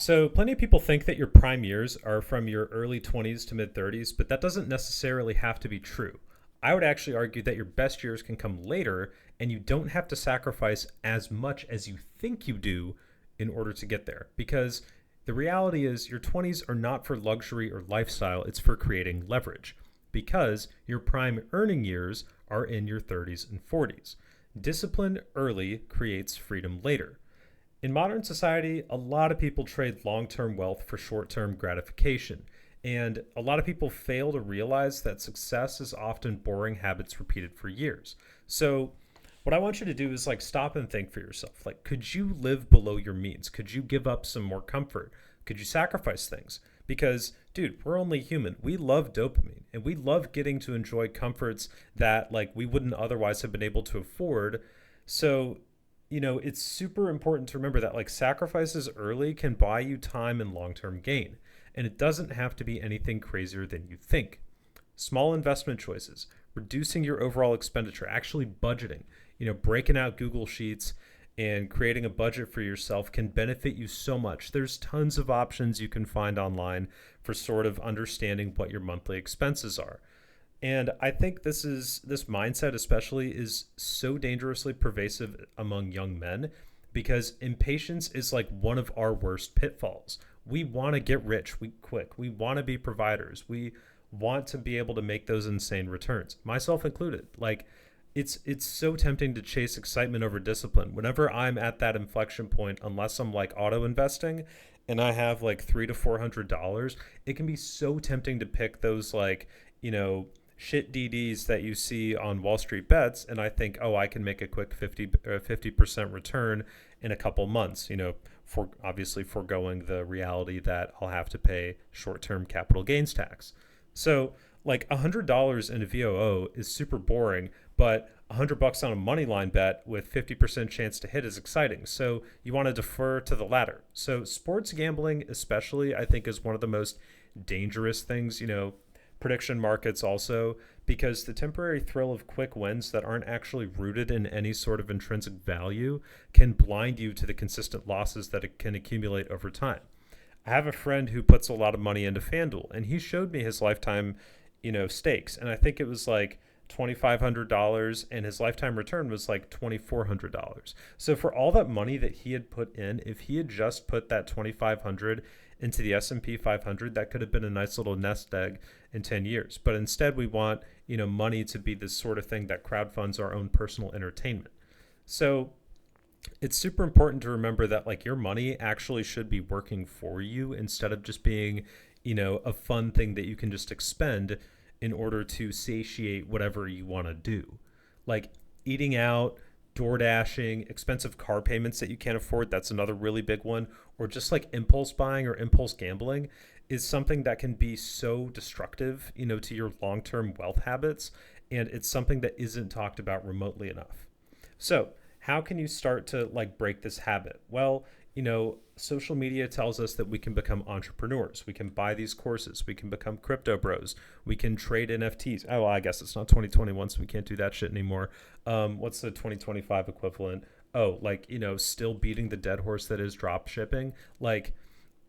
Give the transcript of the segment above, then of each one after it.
So, plenty of people think that your prime years are from your early 20s to mid 30s, but that doesn't necessarily have to be true. I would actually argue that your best years can come later, and you don't have to sacrifice as much as you think you do in order to get there. Because the reality is, your 20s are not for luxury or lifestyle, it's for creating leverage. Because your prime earning years are in your 30s and 40s. Discipline early creates freedom later. In modern society, a lot of people trade long term wealth for short term gratification. And a lot of people fail to realize that success is often boring habits repeated for years. So, what I want you to do is like stop and think for yourself. Like, could you live below your means? Could you give up some more comfort? Could you sacrifice things? Because, dude, we're only human. We love dopamine and we love getting to enjoy comforts that like we wouldn't otherwise have been able to afford. So, it's super important to remember that like sacrifices early can buy you time and long term gain. And it doesn't have to be anything crazier than you think. Small investment choices, reducing your overall expenditure, actually budgeting, breaking out Google Sheets and creating a budget for yourself can benefit you so much. There's tons of options you can find online for sort of understanding what your monthly expenses are. And I think this mindset especially is so dangerously pervasive among young men because impatience is like one of our worst pitfalls. We want to get rich we quick. We want to be providers. We want to be able to make those insane returns, myself included. Like it's so tempting to chase excitement over discipline. Whenever I'm at that inflection point, unless I'm like auto investing and I have like $300 to $400, it can be so tempting to pick those like, shit DDs that you see on Wall Street Bets, and I think, oh, I can make a quick 50% return in a couple months. For obviously foregoing the reality that I'll have to pay short-term capital gains tax. So, like $100 in a VOO is super boring, but $100 on a money line bet with 50% chance to hit is exciting. So you want to defer to the latter. So sports gambling, especially, I think is one of the most dangerous things. Prediction markets also, because the temporary thrill of quick wins that aren't actually rooted in any sort of intrinsic value can blind you to the consistent losses that it can accumulate over time. I have a friend who puts a lot of money into FanDuel, and he showed me his lifetime, stakes, and I think it was like $2,500, and his lifetime return was like $2,400. So for all that money that he had put in, if he had just put that 2,500 into the S&P 500, that could have been a nice little nest egg in 10 years. But instead, we want money to be this sort of thing that crowdfunds our own personal entertainment. So it's super important to remember that like your money actually should be working for you instead of just being a fun thing that you can just expend in order to satiate whatever you want to do. Like eating out, door dashing, expensive car payments that you can't afford, that's another really big one, or just like impulse buying or impulse gambling is something that can be so destructive, to your long-term wealth habits, and it's something that isn't talked about remotely enough. So, how can you start to like break this habit? Well, social media tells us that we can become entrepreneurs. We can buy these courses. We can become crypto bros. We can trade NFTs. Oh, well, I guess it's not 2021, so we can't do that shit anymore. What's the 2025 equivalent? Oh, like, still beating the dead horse that is drop shipping. Like,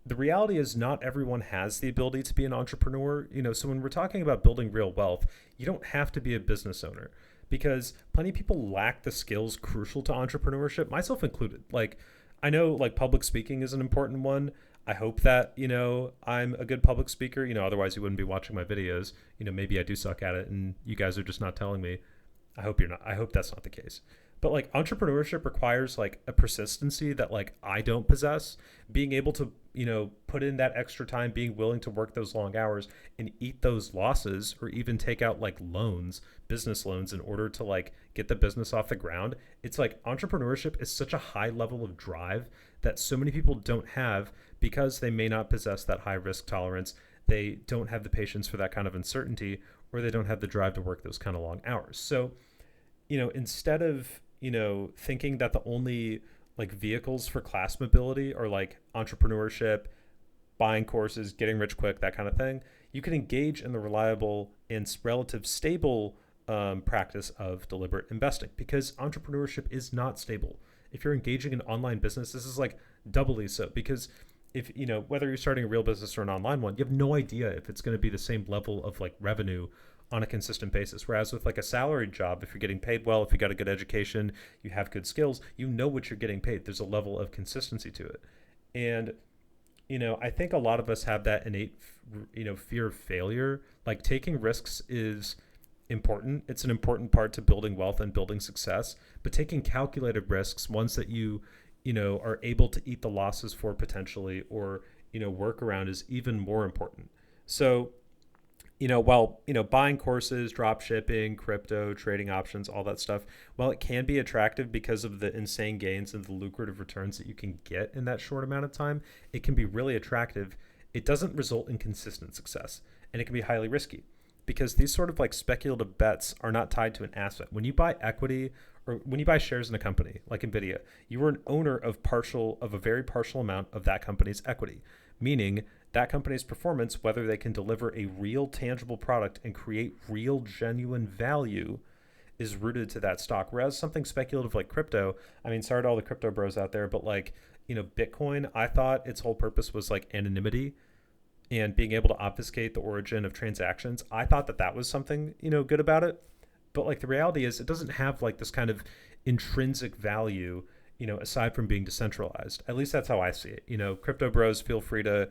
the reality is not everyone has the ability to be an entrepreneur. So when we're talking about building real wealth, you don't have to be a business owner because plenty of people lack the skills crucial to entrepreneurship, myself included. Like, I know like public speaking is an important one. I hope that, I'm a good public speaker, otherwise you wouldn't be watching my videos. Maybe I do suck at it and you guys are just not telling me. I hope you're not. I hope that's not the case. But like entrepreneurship requires like a persistency that like I don't possess. Being able to, put in that extra time, being willing to work those long hours and eat those losses or even take out like loans, business loans in order to like get the business off the ground. It's like entrepreneurship is such a high level of drive that so many people don't have because they may not possess that high risk tolerance. They don't have the patience for that kind of uncertainty or they don't have the drive to work those kind of long hours. So, instead of, thinking that the only like vehicles for class mobility are like entrepreneurship, buying courses, getting rich quick, that kind of thing, you can engage in the reliable and relative stable practice of deliberate investing because entrepreneurship is not stable. If you're engaging in online business, this is like doubly so because if whether you're starting a real business or an online one, you have no idea if it's going to be the same level of like revenue on a consistent basis. Whereas with like a salaried job, if you're getting paid well, if you got a good education, you have good skills, you know what you're getting paid. There's a level of consistency to it. And I think a lot of us have that innate fear of failure. Like taking risks is important. It's an important part to building wealth and building success, but taking calculated risks, ones that you are able to eat the losses for potentially, or work around, is even more important. So while buying courses, drop shipping, crypto, trading options, all that stuff, while it can be attractive because of the insane gains and the lucrative returns that you can get in that short amount of time, it can be really attractive. It doesn't result in consistent success, and it can be highly risky because these sort of like speculative bets are not tied to an asset. When you buy equity or when you buy shares in a company like Nvidia, you are an owner of a very partial amount of that company's equity, meaning that company's performance, whether they can deliver a real tangible product and create real genuine value, is rooted to that stock. Whereas something speculative like crypto, I mean, sorry to all the crypto bros out there, but like, Bitcoin, I thought its whole purpose was like anonymity and being able to obfuscate the origin of transactions. I thought that was something, good about it. But like the reality is it doesn't have like this kind of intrinsic value, aside from being decentralized. At least that's how I see it. Crypto bros, feel free to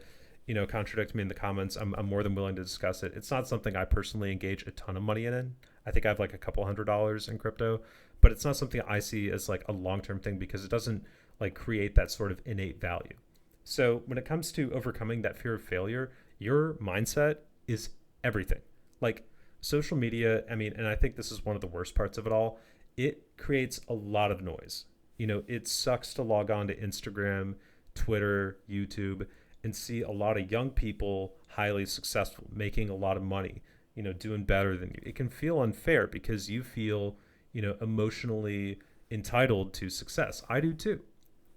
contradict me in the comments. I'm more than willing to discuss it. It's not something I personally engage a ton of money in. I think I have like a couple $100s in crypto, but it's not something I see as like a long-term thing because it doesn't like create that sort of innate value. So when it comes to overcoming that fear of failure, your mindset is everything. Like social media, I mean, and I think this is one of the worst parts of it all, it creates a lot of noise. It sucks to log on to Instagram, Twitter, YouTube, and see a lot of young people highly successful, making a lot of money, doing better than you. It can feel unfair because you feel, emotionally entitled to success. I do too.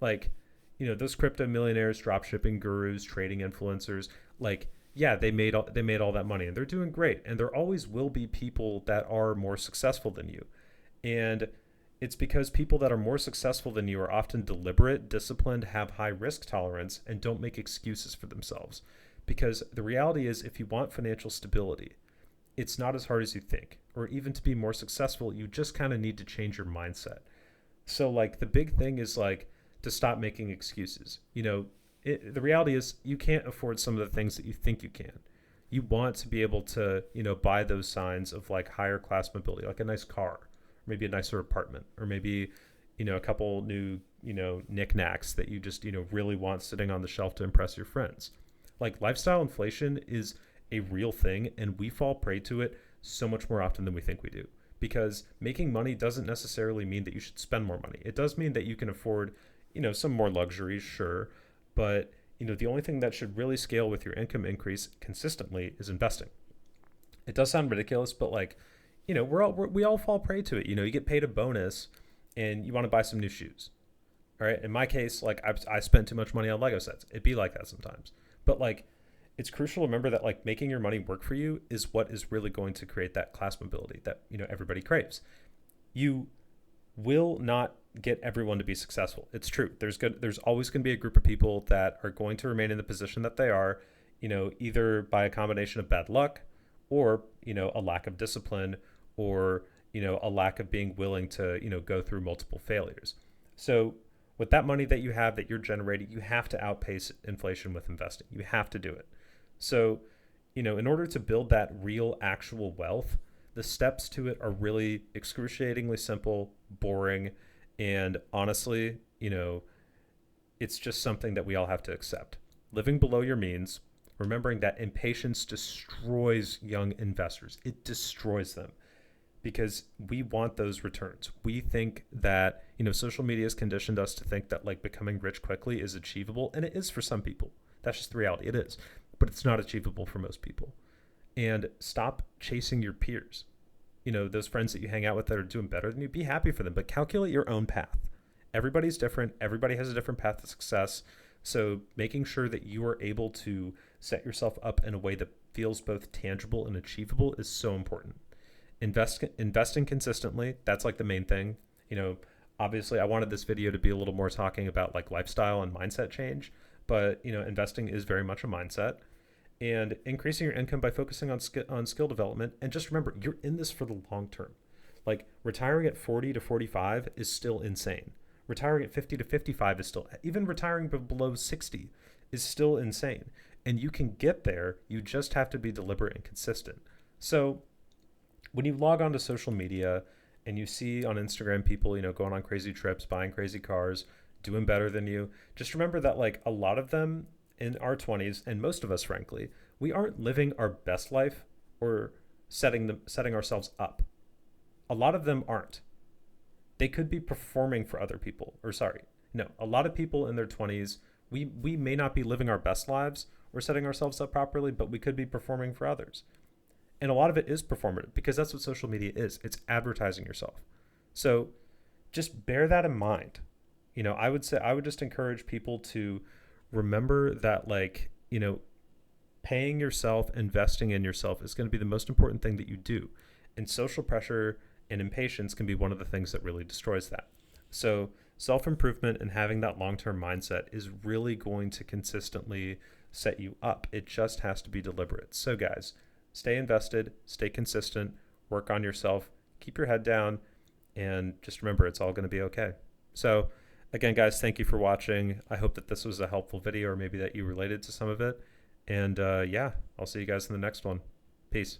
Like, those crypto millionaires, drop shipping gurus, trading influencers, like, yeah, they made all that money and they're doing great. And there always will be people that are more successful than you. And it's because people that are more successful than you are often deliberate, disciplined, have high risk tolerance, and don't make excuses for themselves. Because the reality is, if you want financial stability, it's not as hard as you think. Or even to be more successful, you just kind of need to change your mindset. So like the big thing is like to stop making excuses. The reality is you can't afford some of the things that you think you can. You want to be able to, buy those signs of like higher class mobility, like a nice car, maybe a nicer apartment, or maybe, a couple new, knickknacks that you just, really want sitting on the shelf to impress your friends. Like lifestyle inflation is a real thing, and we fall prey to it so much more often than we think we do. Because making money doesn't necessarily mean that you should spend more money. It does mean that you can afford, some more luxuries, sure. But, the only thing that should really scale with your income increase consistently is investing. It does sound ridiculous, but like, we all fall prey to it. You get paid a bonus and you want to buy some new shoes. All right. In my case, like I spent too much money on Lego sets. It'd be like that sometimes. But like, it's crucial to remember that like making your money work for you is what is really going to create that class mobility that, everybody craves. You will not get everyone to be successful. It's true. There's always going to be a group of people that are going to remain in the position that they are, either by a combination of bad luck or, a lack of discipline or, a lack of being willing to, go through multiple failures. So with that money that you have that you're generating, you have to outpace inflation with investing. You have to do it. So, in order to build that real actual wealth, the steps to it are really excruciatingly simple, boring, and honestly, it's just something that we all have to accept. Living below your means, remembering that impatience destroys young investors. It destroys them because we want those returns. We think that, social media has conditioned us to think that like becoming rich quickly is achievable, and it is for some people. That's just the reality. It is, but it's not achievable for most people. And stop chasing your peers. Those friends that you hang out with that are doing better than you, be happy for them, but calculate your own path. Everybody's different. Everybody has a different path to success. So making sure that you are able to set yourself up in a way that feels both tangible and achievable is so important. Investing consistently. That's like the main thing. Obviously I wanted this video to be a little more talking about like lifestyle and mindset change, but investing is very much a mindset, and increasing your income by focusing on skill development. And just remember, you're in this for the long term. Like retiring at 40 to 45 is still insane. Retiring at 50 to 55 is still, even retiring below 60 is still insane. And you can get there, you just have to be deliberate and consistent. So when you log on to social media and you see on Instagram people, going on crazy trips, buying crazy cars, doing better than you, just remember that like a lot of them in our 20s, and most of us frankly, we aren't living our best life or setting ourselves up. A lot of them aren't. They could be performing for other people. Or sorry, no, a lot of people in their 20s, we may not be living our best lives or setting ourselves up properly, but we could be performing for others. And a lot of it is performative because that's what social media is. It's advertising yourself. So just bear that in mind. I would just encourage people to remember that, like, paying yourself, investing in yourself is going to be the most important thing that you do. And social pressure and impatience can be one of the things that really destroys that. So self-improvement and having that long-term mindset is really going to consistently set you up. It just has to be deliberate. So guys, stay invested, stay consistent, work on yourself, keep your head down, and just remember it's all going to be okay. So again, guys, thank you for watching. I hope that this was a helpful video, or maybe that you related to some of it. And yeah, I'll see you guys in the next one. Peace.